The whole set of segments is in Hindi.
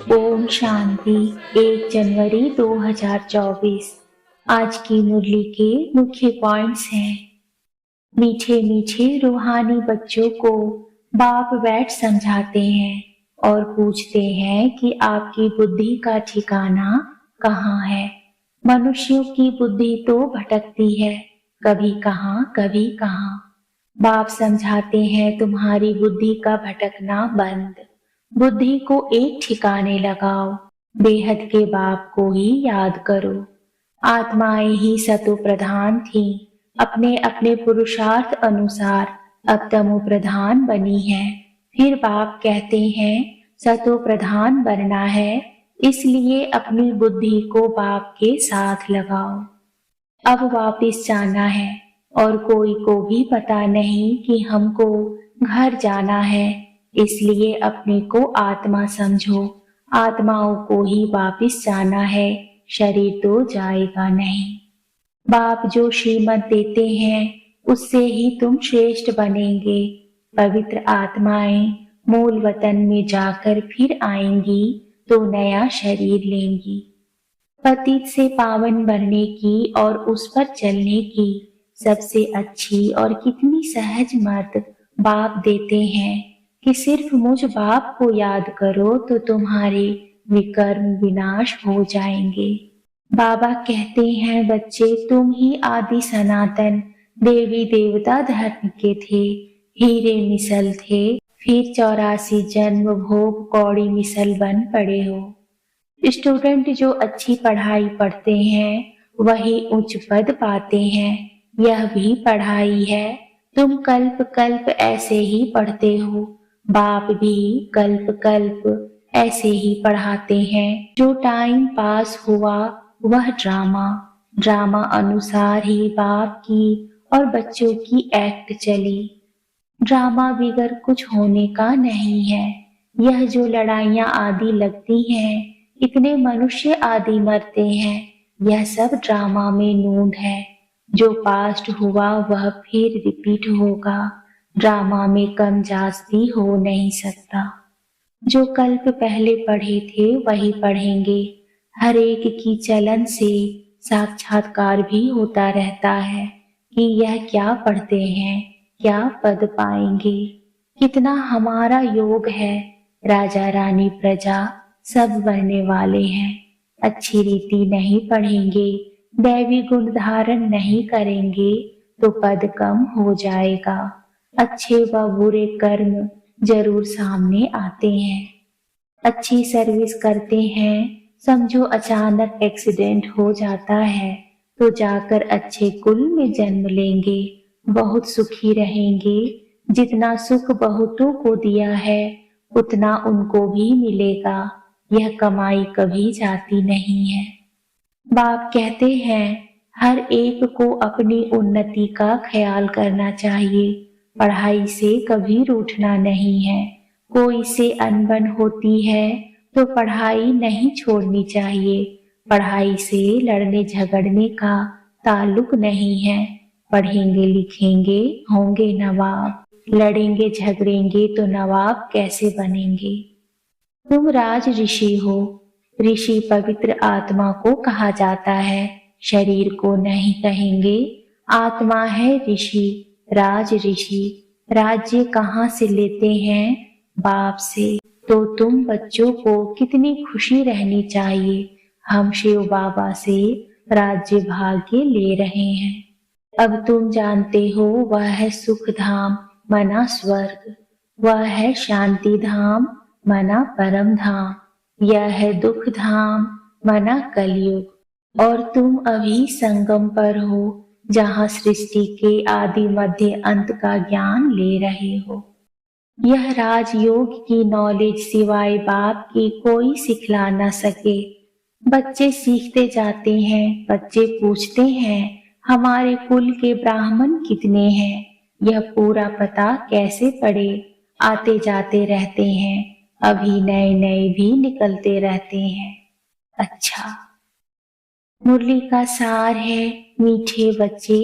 ओम शांति। 1 जनवरी 2024। आज की मुरली के मुख्य पॉइंट्स हैं। मीठे मीठे रूहानी बच्चों को बाप बैठ समझाते हैं और पूछते हैं कि आपकी बुद्धि का ठिकाना कहाँ है। मनुष्यों की बुद्धि तो भटकती है, कभी कहाँ कभी कहाँ। बाप समझाते हैं तुम्हारी बुद्धि का भटकना बंद, बुद्धि को एक ठिकाने लगाओ, बेहद के बाप को ही याद करो। आत्माएं ही सतो प्रधान थी, अपने अपने पुरुषार्थ अनुसार अब तमो प्रधान बनी है। फिर बाप कहते हैं सतो प्रधान बनना है, इसलिए अपनी बुद्धि को बाप के साथ लगाओ। अब वापिस जाना है और कोई को भी पता नहीं कि हमको घर जाना है, इसलिए अपने को आत्मा समझो। आत्माओं को ही वापिस जाना है, शरीर तो जाएगा नहीं। बाप जो श्रीमत देते हैं उससे ही तुम श्रेष्ठ बनेंगे। पवित्र आत्माएं मूल वतन में जाकर फिर आएंगी तो नया शरीर लेंगी। पतित से पावन बनने की और उस पर चलने की सबसे अच्छी और कितनी सहज मत बाप देते हैं कि सिर्फ मुझ बाप को याद करो तो तुम्हारे विकर्म विनाश हो जाएंगे। बाबा कहते हैं बच्चे तुम ही आदि सनातन देवी देवता धर्म के थे, हीरे मिसल थे, फिर 84 जन्म भोग कौड़ी मिसल बन पड़े हो। स्टूडेंट जो अच्छी पढ़ाई पढ़ते हैं वही उच्च पद पाते हैं, यह भी पढ़ाई है। तुम कल्प कल्प ऐसे ही पढ़ते हो, बाप भी कल्प कल्प ऐसे ही पढ़ाते हैं। जो टाइम पास हुआ वह ड्रामा अनुसार ही बाप की और बच्चों की एक्ट चली। ड्रामा बिगर कुछ होने का नहीं है। यह जो लड़ाइयाँ आदि लगती हैं, इतने मनुष्य आदि मरते हैं, यह सब ड्रामा में नूंद है। जो पास्ट हुआ वह फिर रिपीट होगा, ड्रामा में कम जास्ती हो नहीं सकता। जो कल्प पहले पढ़े थे वही पढ़ेंगे। हर एक की चलन से साक्षात्कार भी होता रहता है कि यह क्या पढ़ते हैं, क्या पद पाएंगे। कितना हमारा योग है, राजा रानी प्रजा सब बनने वाले हैं। अच्छी रीति नहीं पढ़ेंगे, दैवी गुण धारण नहीं करेंगे तो पद कम हो जाएगा। अच्छे व बुरे कर्म जरूर सामने आते हैं। अच्छी सर्विस करते हैं, समझो अचानक एक्सीडेंट हो जाता है तो जाकर अच्छे कुल में जन्म लेंगे, बहुत सुखी रहेंगे। जितना सुख बहुतों को दिया है उतना उनको भी मिलेगा, यह कमाई कभी जाती नहीं है। बाप कहते हैं हर एक को अपनी उन्नति का ख्याल करना चाहिए, पढ़ाई से कभी रूठना नहीं है। कोई से अनबन होती है तो पढ़ाई नहीं छोड़नी चाहिए। पढ़ाई से लड़ने झगड़ने का ताल्लुक नहीं है। पढ़ेंगे लिखेंगे होंगे नवाब, लड़ेंगे झगड़ेंगे तो नवाब कैसे बनेंगे। तुम राज ऋषि हो, ऋषि पवित्र आत्मा को कहा जाता है, शरीर को नहीं कहेंगे। आत्मा है ऋषि, राज ऋषि। राज्य कहाँ से लेते हैं? बाप से। तो तुम बच्चों को कितनी खुशी रहनी चाहिए, हम शिव बाबा से राज्य भाग्य ले रहे हैं। अब तुम जानते हो वह है सुख धाम मना स्वर्ग, वह है शांति धाम मना परम धाम, यह है दुख धाम मना कलयुग। और तुम अभी संगम पर हो जहाँ सृष्टि के आदि मध्य अंत का ज्ञान ले रहे हो। यह राजयोग की नॉलेज सिवाय बाप की कोई सिखला न सके। बच्चे सीखते जाते हैं, बच्चे पूछते हैं हमारे कुल के ब्राह्मण कितने हैं, यह पूरा पता कैसे पड़े। आते जाते रहते हैं, अभी नए नए भी निकलते रहते हैं। अच्छा, मुरली का सार है, मीठे बच्चे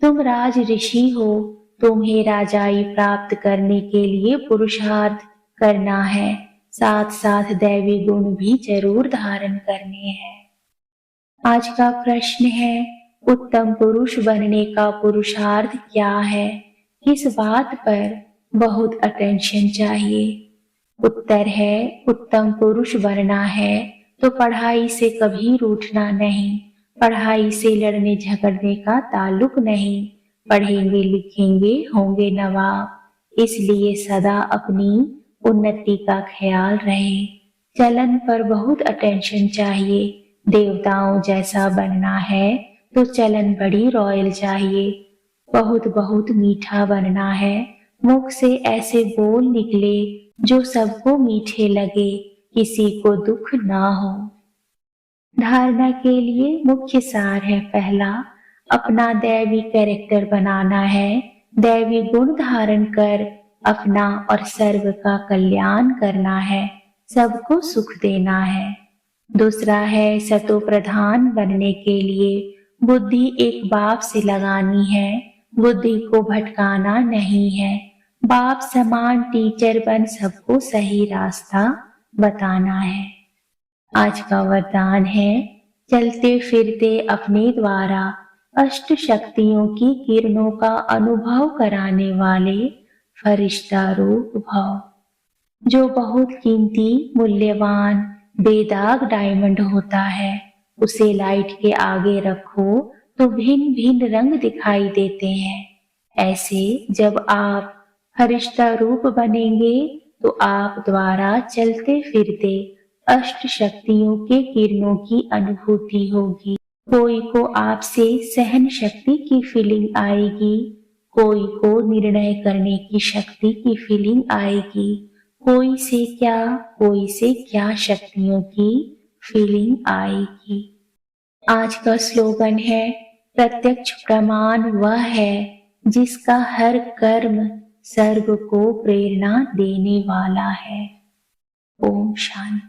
तुम राज ऋषि हो, तुम्हें राजाई प्राप्त करने के लिए पुरुषार्थ करना है, साथ साथ दैवी गुण भी जरूर धारण करने हैं। आज का प्रश्न है, उत्तम पुरुष बनने का पुरुषार्थ क्या है, किस बात पर बहुत अटेंशन चाहिए। उत्तर है, उत्तम पुरुष बनना है तो पढ़ाई से कभी रूठना नहीं, पढ़ाई से लड़ने झगड़ने का ताल्लुक नहीं, पढ़ेंगे लिखेंगे होंगे नवाब, इसलिए सदा अपनी उन्नति का ख्याल रहे। चलन पर बहुत अटेंशन चाहिए, देवताओं जैसा बनना है तो चलन बड़ी रॉयल चाहिए। बहुत बहुत मीठा बनना है, मुख से ऐसे बोल निकले जो सबको मीठे लगे, किसी को दुख ना हो। धारणा के लिए मुख्य सार है, पहला अपना दैवी कैरेक्टर बनाना है, दैवी गुण धारण कर अपना और सर्व का कल्याण करना है, सबको सुख देना है। दूसरा है सतो प्रधान बनने के लिए बुद्धि एक बाप से लगानी है, बुद्धि को भटकाना नहीं है, बाप समान टीचर बन सबको सही रास्ता बताना है। आज का वरदान है, चलते फिरते अपने द्वारा अष्ट शक्तियों की किरणों का अनुभव कराने वाले फरिश्ता रूप भव। जो बहुत कीमती मूल्यवान बेदाग डायमंड होता है, उसे लाइट के आगे रखो तो भिन्न भिन्न रंग दिखाई देते हैं। ऐसे जब आप फरिश्ता रूप बनेंगे तो आप द्वारा चलते फिरते अष्ट शक्तियों के किरणों की अनुभूति होगी। कोई को आपसे सहन शक्ति की फीलिंग आएगी, कोई को निर्णय करने की शक्ति की फीलिंग आएगी, कोई से क्या शक्तियों की फीलिंग आएगी। आज का स्लोगन है, प्रत्यक्ष प्रमाण वह है जिसका हर कर्म सर्व को प्रेरणा देने वाला है। ओम शांति।